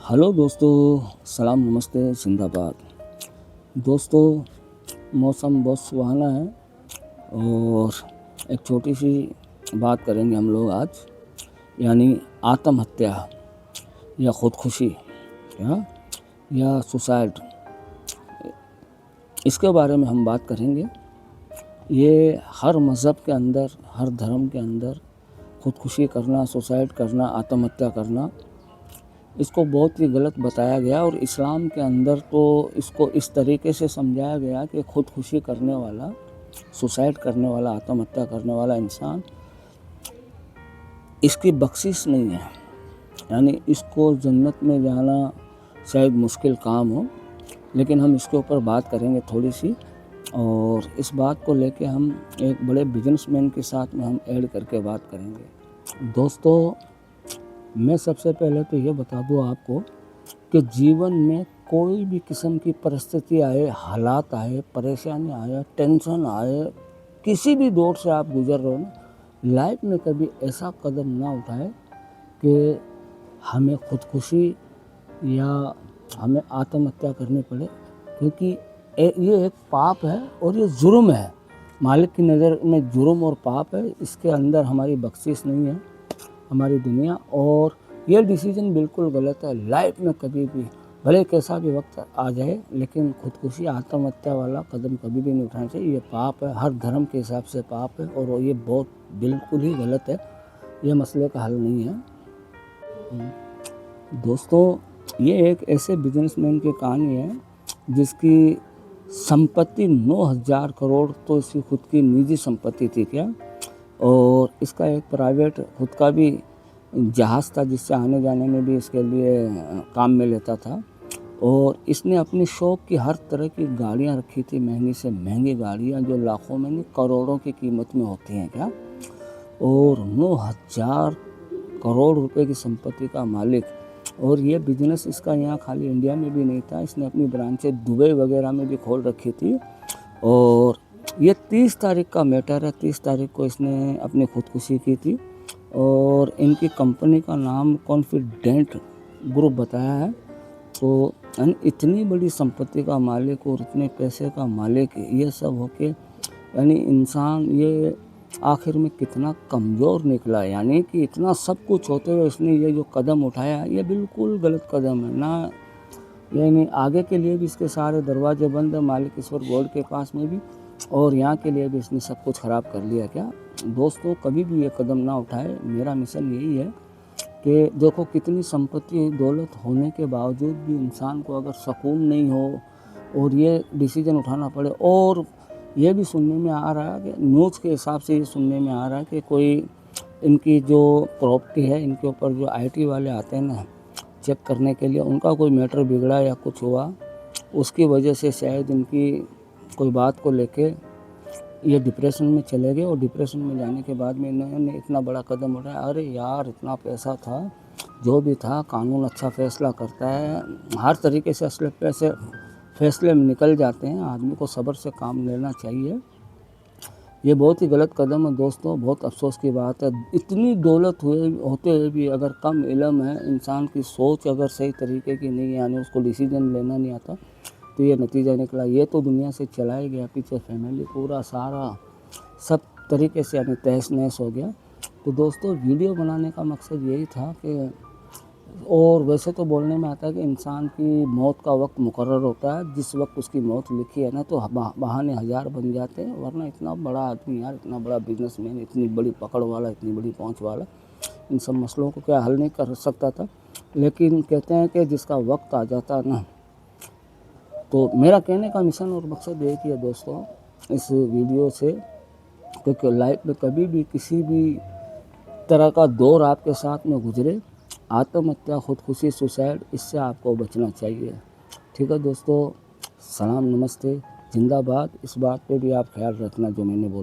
Hello दोस्तों, सलाम नमस्ते जिंदाबाद। दोस्तों, मौसम बहुत सुहाना है और एक छोटी सी बात करेंगे हम लोग आज, यानी आत्महत्या या ख़ुदकुशी या सुसाइड, इसके बारे में हम बात करेंगे। ये हर मज़हब के अंदर, हर धर्म के अंदर ख़ुदकुशी करना, सुसाइड करना, आत्महत्या करना, इसको बहुत ही गलत बताया गया। और इस्लाम के अंदर तो इसको इस तरीके से समझाया गया कि ख़ुदकुशी करने वाला, सुसाइड करने वाला, आत्महत्या करने वाला इंसान, इसकी बख्शिश नहीं है। यानी इसको जन्नत में जाना शायद मुश्किल काम हो, लेकिन हम इसके ऊपर बात करेंगे थोड़ी सी। और इस बात को लेके हम एक बड़े बिजनेसमैन के साथ में हम ऐड करके बात करेंगे। दोस्तों, मैं सबसे पहले तो ये बता दूँ आपको कि जीवन में कोई भी किस्म की परिस्थिति आए, हालात आए, परेशानी आए, टेंशन आए, किसी भी दौर से आप गुजर रहे हो ना, लाइफ में कभी ऐसा कदम ना उठाए कि हमें ख़ुदकुशी या हमें आत्महत्या करनी पड़े, क्योंकि ये एक पाप है और ये जुर्म है। मालिक की नज़र में जुर्म और पाप है, इसके अंदर हमारी बख्शिश नहीं है हमारी दुनिया। और ये डिसीजन बिल्कुल गलत है। लाइफ में कभी भी भले कैसा भी वक्त आ जाए, लेकिन ख़ुदकुशी, आत्महत्या वाला कदम कभी भी नहीं उठाना चाहिए। ये पाप है, हर धर्म के हिसाब से पाप है और ये बहुत बिल्कुल ही गलत है। ये मसले का हल नहीं है। दोस्तों, ये एक ऐसे बिजनेसमैन की कहानी है जिसकी संपत्ति 9,000 करोड़ तो इसकी खुद की निजी संपत्ति थी क्या, और इसका एक प्राइवेट खुद का भी जहाज़ था जिससे आने जाने में भी इसके लिए काम में लेता था। और इसने अपनी शौक़ की हर तरह की गाड़ियां रखी थी, महंगी से महंगी गाड़ियां जो लाखों में नहीं करोड़ों की कीमत में होती हैं क्या। और 9,000 करोड़ रुपए की संपत्ति का मालिक। और ये बिजनेस इसका यहाँ खाली इंडिया में भी नहीं था, इसने अपनी ब्रांचें दुबई वगैरह में भी खोल रखी थी। और ये 30 तारीख का मैटर है। 30 तारीख को इसने अपनी ख़ुदकुशी की थी और इनकी कंपनी का नाम कॉन्फिडेंट ग्रुप बताया है। तो इतनी बड़ी संपत्ति का मालिक और इतने पैसे का मालिक, ये सब होके यानी इंसान ये आखिर में कितना कमज़ोर निकला। यानी कि इतना सब कुछ होते हुए इसने ये जो कदम उठाया, ये बिल्कुल गलत कदम है ना। यानी आगे के लिए भी इसके सारे दरवाजे बंद है, मालिक ईश्वर गॉड के पास में भी, और यहाँ के लिए भी इसने सब कुछ ख़राब कर लिया क्या। दोस्तों, कभी भी ये कदम ना उठाए। मेरा मिशन यही है कि देखो, कितनी संपत्ति दौलत होने के बावजूद भी इंसान को अगर सुकून नहीं हो और ये डिसीजन उठाना पड़े। और ये भी सुनने में आ रहा है कि न्यूज़ के हिसाब से ये सुनने में आ रहा है कि कोई इनकी जो प्रॉपर्टी है, इनके ऊपर जो IT वाले आते हैं ना चेक करने के लिए, उनका कोई मैटर बिगड़ा या कुछ हुआ, उसकी वजह से शायद इनकी कोई बात को लेके ये डिप्रेशन में चले गए। और डिप्रेशन में जाने के बाद में इन्होंने इतना बड़ा कदम उठाया। अरे यार, इतना पैसा था, जो भी था, कानून अच्छा फैसला करता है, हर तरीके से असले पैसे फैसले में निकल जाते हैं। आदमी को सब्र से काम लेना चाहिए। ये बहुत ही गलत कदम है दोस्तों, बहुत अफसोस की बात है। इतनी दौलत होते हुए भी अगर कम इल्म है, इंसान की सोच अगर सही तरीके की नहीं है, यानी उसको डिसीजन लेना नहीं आता, तो ये नतीजा निकला। ये तो दुनिया से चला ही गया, पीछे फैमिली पूरा सारा सब तरीके से यानी तहस नहस हो गया। तो दोस्तों, वीडियो बनाने का मकसद यही था कि, और वैसे तो बोलने में आता है कि इंसान की मौत का वक्त मुकर्रर होता है, जिस वक्त उसकी मौत लिखी है ना, तो बहाने हज़ार बन जाते हैं। वरना इतना बड़ा आदमी यार, इतना बड़ा बिजनेसमैन, इतनी बड़ी पकड़ वाला, इतनी बड़ी पहुंच वाला, इन सब मसलों को क्या हल नहीं कर सकता था। लेकिन कहते हैं कि जिसका वक्त आ जाता ना। तो मेरा कहने का मिशन और मकसद एक ही है दोस्तों इस वीडियो से, क्योंकि लाइफ में कभी भी किसी भी तरह का दौर आपके साथ में गुजरे, आत्महत्या, ख़ुदकुशी, सुसाइड, इससे आपको बचना चाहिए। ठीक है दोस्तों, सलाम नमस्ते जिंदाबाद। इस बात पे भी आप ख्याल रखना जो मैंने बोला।